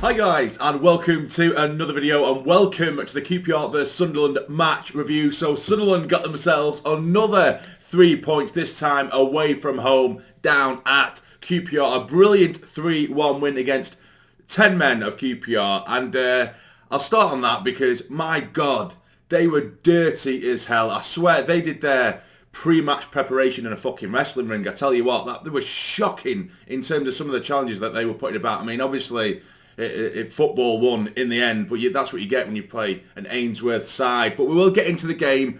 Hi guys, and welcome to another video, and welcome to the QPR vs Sunderland match review. So Sunderland got themselves another 3 points, this time away from home, down at QPR. A brilliant 3-1 win against 10 men of QPR, and I'll start on that because, my God, they were dirty as hell. I swear, they did their pre-match preparation in a fucking wrestling ring. I tell you what, that was shocking in terms of some of the challenges that they were putting about. I mean, obviously, football won in the end, but that's what you get when you play an Ainsworth side. But we will get into the game.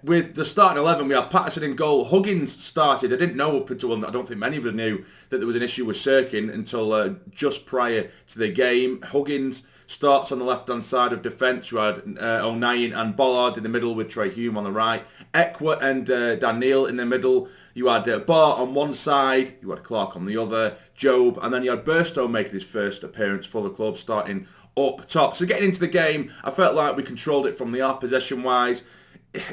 With the starting 11, we had Patterson in goal. Huggins started. I didn't know up until, I don't think many of us knew that there was an issue with Sirkin until just prior to the game. Huggins starts on the left-hand side of defence. You had O'Nien and Bollard in the middle with Trey Hume on the right. Ekwa and Dhannoo in the middle. You had Barr on one side, you had Clark on the other, Job, and then you had Burstow making his first appearance for the club, starting up top. So getting into the game, I felt like we controlled it from the off, possession-wise.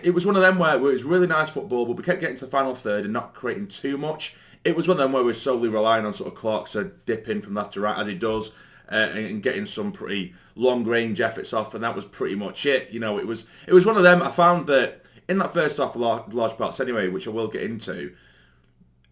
It was one of them where it was really nice football, but we kept getting to the final third and not creating too much. It was one of them where we were solely relying on sort of Clark to dip in from left to right, as he does, and getting some pretty long-range efforts off, and that was pretty much it. You know, it was one of them. I found that in that first half, large parts anyway, which I will get into,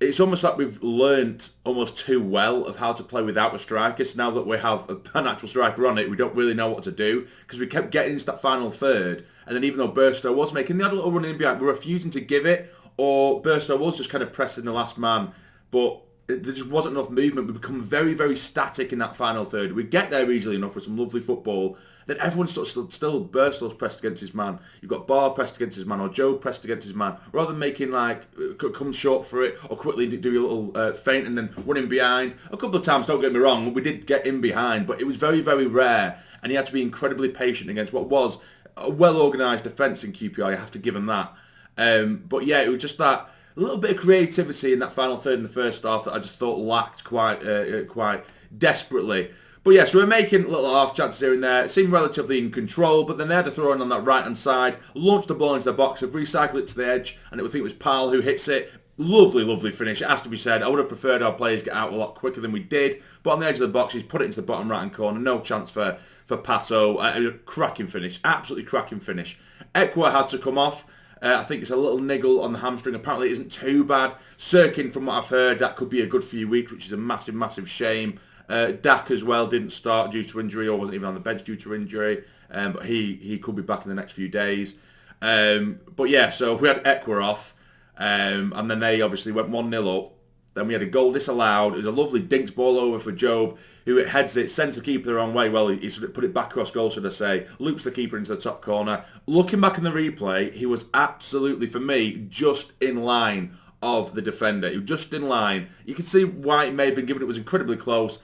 it's almost like we've learnt almost too well of how to play without a striker. So now that we have an actual striker on it, we don't really know what to do, because we kept getting into that final third, and then even though Burstow was making the other little run in behind, we're refusing to give it, or Burstow was just kind of pressing the last man, but there just wasn't enough movement. We become very, very static in that final third. We get there easily enough with some lovely football. Then everyone's sort of still Burstow's pressed against his man. You've got Barr pressed against his man, or Joe pressed against his man. Rather than making like come short for it or quickly do a little feint and then running behind. A couple of times, don't get me wrong, we did get in behind, but it was very, very rare. And he had to be incredibly patient against what was a well-organised defence in QPR. You have to give him that. But yeah, it was just that a little bit of creativity in that final third in the first half that I just thought lacked quite desperately. But yeah, so we're making little half chances here and there. It seemed relatively in control, but then they had to throw in on that right-hand side, launched the ball into the box, have recycled it to the edge, and I think it was Powell who hits it. Lovely, lovely finish. It has to be said. I would have preferred our players get out a lot quicker than we did, but on the edge of the box, he's put it into the bottom right-hand corner. No chance for Passo. A cracking finish. Absolutely cracking finish. Ekwa had to come off. I think it's a little niggle on the hamstring. Apparently it isn't too bad. Sirkin, from what I've heard, that could be a good few weeks, which is a massive, massive shame. Dak as well didn't start due to injury, or wasn't even on the bench due to injury, but he could be back in the next few days. But yeah, so we had Ekwa off, and then they obviously went 1-0 up. Then we had a goal disallowed. It was a lovely dinked ball over for Job, who heads it, sends the keeper the wrong way. Well, he sort of put it back across goal, should I say. Loops the keeper into the top corner. Looking back in the replay, he was absolutely, for me, just in line of the defender. He was just in line. You can see why it may have been given. It was incredibly close.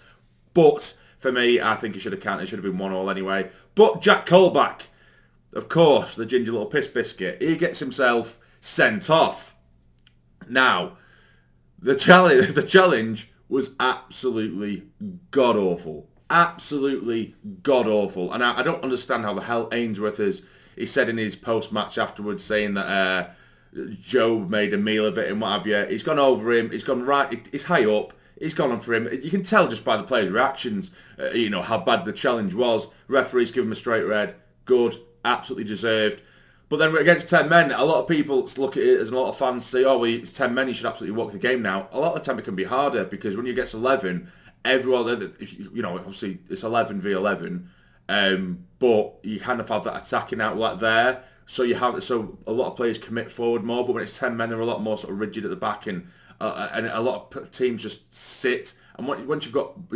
But for me, I think it should have counted. It should have been 1-1 anyway. But Jack Colback, of course, the ginger little piss biscuit, he gets himself sent off. Now, the challenge was absolutely god-awful. Absolutely god-awful. And I don't understand how the hell Ainsworth he said in his post-match afterwards, saying that Joe made a meal of it and what have you. He's gone over him. He's gone right. He's high up. He's gone on for him. You can tell just by the players' reactions, how bad the challenge was. Referees give him a straight red. Good. Absolutely deserved. But then we're against 10 men. A lot of people look at it as, a lot of fans say, oh, well, it's 10 men, you should absolutely walk the game now. A lot of the time it can be harder, because when you get to 11, everyone, obviously it's 11 v 11, but you kind of have that attacking outlet there. So a lot of players commit forward more, but when it's 10 men, they're a lot more sort of rigid at the back, and a lot of teams just sit. And once you've got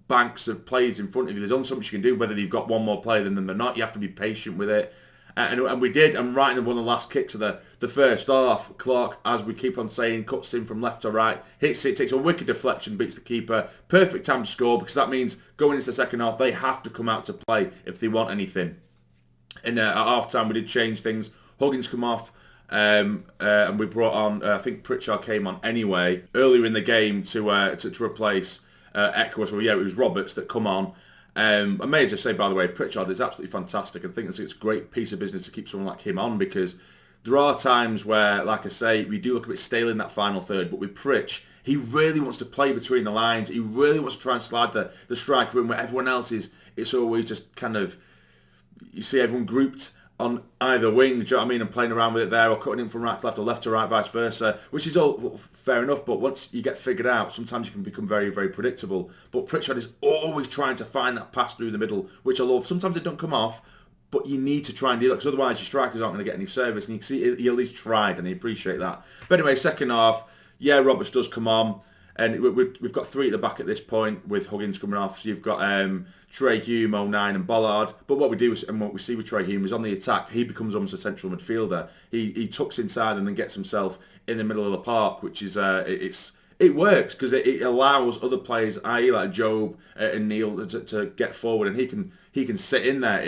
banks of players in front of you, there's only so much you can do. Whether you've got one more player than them or not, you have to be patient with it. And we did. And right in one of the last kicks of the first half, Clark, as we keep on saying, cuts in from left to right, hits it, takes a wicked deflection, beats the keeper. Perfect time to score, because that means going into the second half, they have to come out to play if they want anything. And at half time, we did change things. Huggins come off. And we brought on, I think Pritchard came on anyway, earlier in the game to replace Ekwa. So yeah, it was Roberts that come on. I may as well say, by the way, Pritchard is absolutely fantastic. I think it's a great piece of business to keep someone like him on, because there are times where, like I say, we do look a bit stale in that final third, but with Pritch, he really wants to play between the lines. He really wants to try and slide the striker in where everyone else is. It's always just kind of, you see everyone grouped on either wing, do you know what I mean, and playing around with it there, or cutting in from right to left or left to right, vice versa, which is all fair enough, but once you get figured out, sometimes you can become very, very predictable. But Pritchard is always trying to find that pass through the middle, which I love. Sometimes it don't come off, but you need to try and do that, because otherwise your strikers aren't going to get any service, and you can see he at least tried, and I appreciate that. But anyway, second half, yeah, Roberts does come on, and we've got 3 at the back at this point, with Huggins coming off, so you've got Trey Hume, 09 and Bollard. But what we do, and what we see with Trey Hume, is on the attack, he becomes almost a central midfielder. He tucks inside and then gets himself in the middle of the park, which is, it works, because it allows other players, i.e. like Job and Neil, to get forward, and he can sit in there.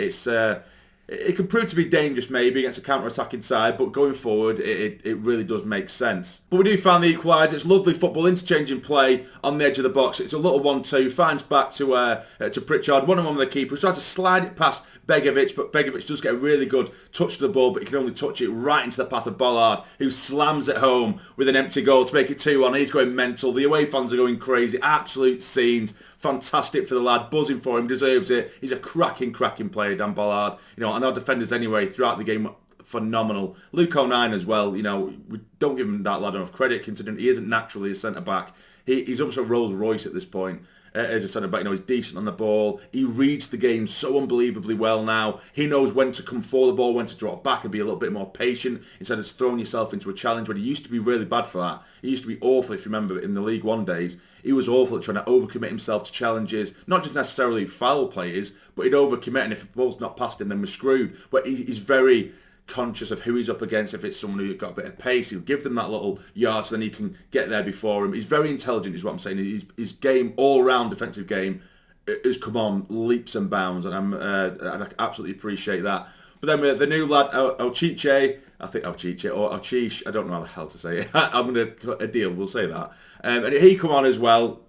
It can prove to be dangerous maybe against a counter-attacking side, but going forward, it really does make sense. But we do find the equaliser. It's lovely football, interchanging play on the edge of the box. It's a little 1-2, finds back to Pritchard, one on the keeper, who's trying to slide it past Begovic, but Begovic does get a really good touch to the ball, but he can only touch it right into the path of Bollard, who slams it home with an empty goal to make it 2-1. He's going mental. The away fans are going crazy. Absolute scenes. Fantastic for the lad, buzzing for him, deserves it. He's a cracking player, Dan Bollard. You know, and our defenders anyway throughout the game, phenomenal. Luke 09 as well. You know, we don't give him that lad enough credit, considering he isn't naturally a centre back. He's almost a Rolls Royce at this point. As a centre back, you know, he's decent on the ball. He reads the game so unbelievably well now. He knows when to come for the ball, when to draw back and be a little bit more patient instead of throwing yourself into a challenge, when he used to be really bad for that. He used to be awful, if you remember, in the League One days. He was awful at trying to overcommit himself to challenges, not just necessarily foul players, but he'd overcommit, and if the ball's not past him, then we're screwed. But he's very conscious of who he's up against. If it's someone who's got a bit of pace, he'll give them that little yard so then he can get there before him. He's very intelligent, is what I'm saying. His game, all-round defensive game, has come on leaps and bounds, and I absolutely appreciate that. But then with the new lad, Alchiche, I think Alchiche, or Alchiche, I don't know how the hell to say it. I'm going to cut a deal, we'll say that. And he come on as well,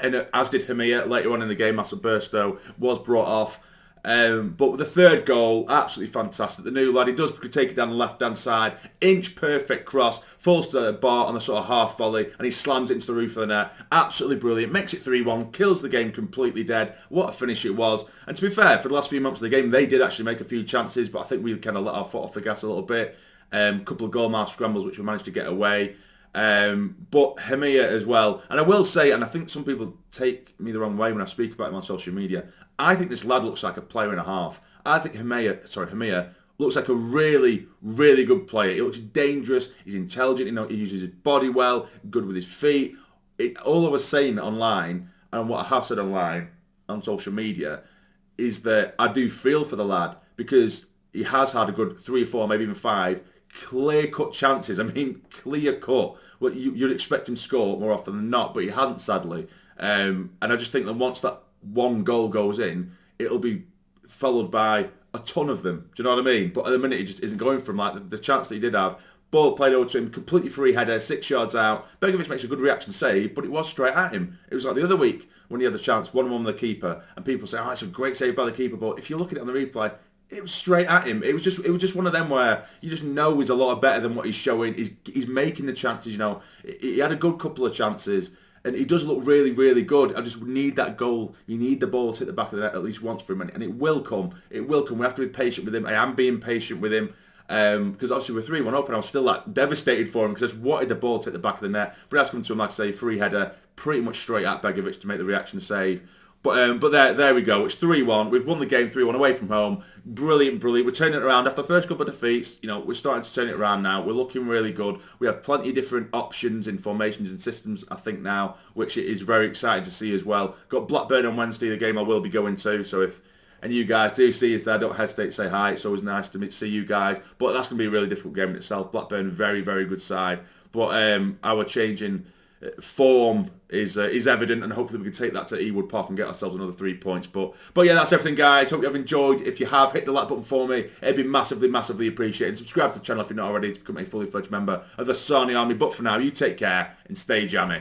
and as did Hamia later on in the game. Massa Burstow was brought off. But with the third goal, absolutely fantastic. The new lad, he does take it down the left-hand side, inch perfect cross, falls to the bar on the sort of half volley, and he slams it into the roof of the net. Absolutely brilliant. Makes it 3-1, kills the game completely dead. What a finish it was. And to be fair, for the last few months of the game, they did actually make a few chances, but I think we kind of let our foot off the gas a little bit. A couple of goal-mouth scrambles, which we managed to get away. But Hamia as well. And I will say, and I think some people take me the wrong way when I speak about him on social media, I think this lad looks like a player and a half. I think Hamia looks like a really, really good player. He looks dangerous. He's intelligent. You know, he uses his body well, good with his feet. All I was saying online, and what I have said online on social media, is that I do feel for the lad, because he has had a good 3 or 4, maybe even 5 clear-cut chances. I mean, clear-cut. Well, you'd expect him to score more often than not, but he hasn't, sadly. And I just think that once that one goal goes in, it'll be followed by a ton of them. Do you know what I mean? But at the minute, he just isn't going for him. Like the chance that he did have, ball played over to him, completely free header, 6 yards out. Begovic makes a good reaction save, but it was straight at him. It was like the other week when he had the chance, 1-1 with the keeper, and people say, "Oh, it's a great save by the keeper." But if you look at it on the replay, it was straight at him. It was just one of them where you just know he's a lot better than what he's showing. He's making the chances. You know, he had a good couple of chances, and he does look really, really good. I just need that goal. You need the ball to hit the back of the net at least once for him, and it will come. It will come. We have to be patient with him. I am being patient with him. Because obviously we're 3-1 up, and I was still like devastated for him because I just wanted the ball to hit the back of the net. But that's come to him, like I say, free header, pretty much straight at Begovic to make the reaction save. But there we go. It's 3-1. We've won the game 3-1 away from home. Brilliant. We're turning it around after the first couple of defeats. You know, we're starting to turn it around now. We're looking really good. We have plenty of different options in formations and systems, I think, now, which is very exciting to see as well. Got Blackburn on Wednesday, the game I will be going to. So if any of you guys do see us there, don't hesitate to say hi. It's always nice to see you guys. But that's going to be a really difficult game in itself. Blackburn, very, very good side. But our changing form is evident, and hopefully we can take that to Ewood Park and get ourselves another 3 points. But yeah, that's everything, guys. Hope you have enjoyed. If you have, hit the like button for me. It'd be massively, massively appreciated. Subscribe to the channel if you're not already to become a fully fledged member of the Sarny Army. But for now, you take care and stay jammy.